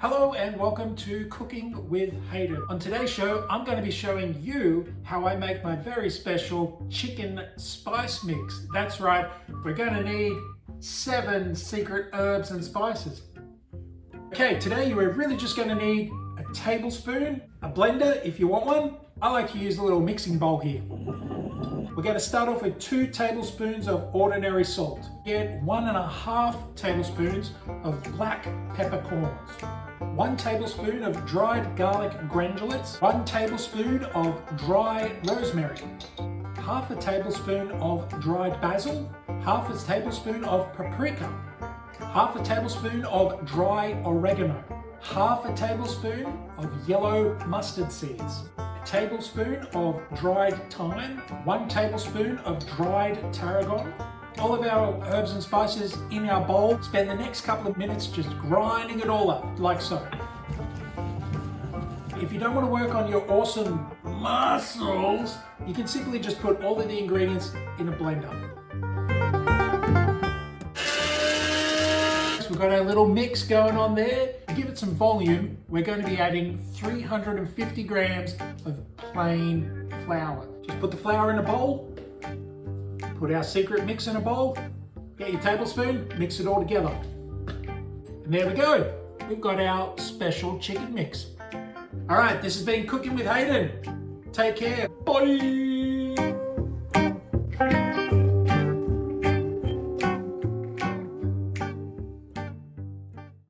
Hello and welcome to Cooking with Hayden. On today's show, I'm going to be showing you how I make my very special chicken spice mix. That's right, we're going to need 7 secret herbs and spices. Okay, today you are really just going to need a tablespoon, a blender if you want one. I like to use a little mixing bowl here. We're going to start off with 2 tablespoons of ordinary salt. Get 1.5 tablespoons of black peppercorns, 1 tablespoon of dried garlic granulates, 1 tablespoon of dry rosemary, half a tablespoon of dried basil, half a tablespoon of paprika, half a tablespoon of dry oregano, half a tablespoon of yellow mustard seeds, a tablespoon of dried thyme, 1 tablespoon of dried tarragon. All of our herbs and spices in our bowl. Spend the next couple of minutes just grinding it all up, like so. If you don't want to work on your awesome muscles, you can simply just put all of the ingredients in a blender. So we've got our little mix going on there. To give it some volume, we're going to be adding 350 grams of plain flour. Just put the flour in a bowl. Put our secret mix in a bowl, get your tablespoon, mix it all together. And there we go. We've got our special chicken mix. All right, this has been Cooking with Hayden. Take care. Bye.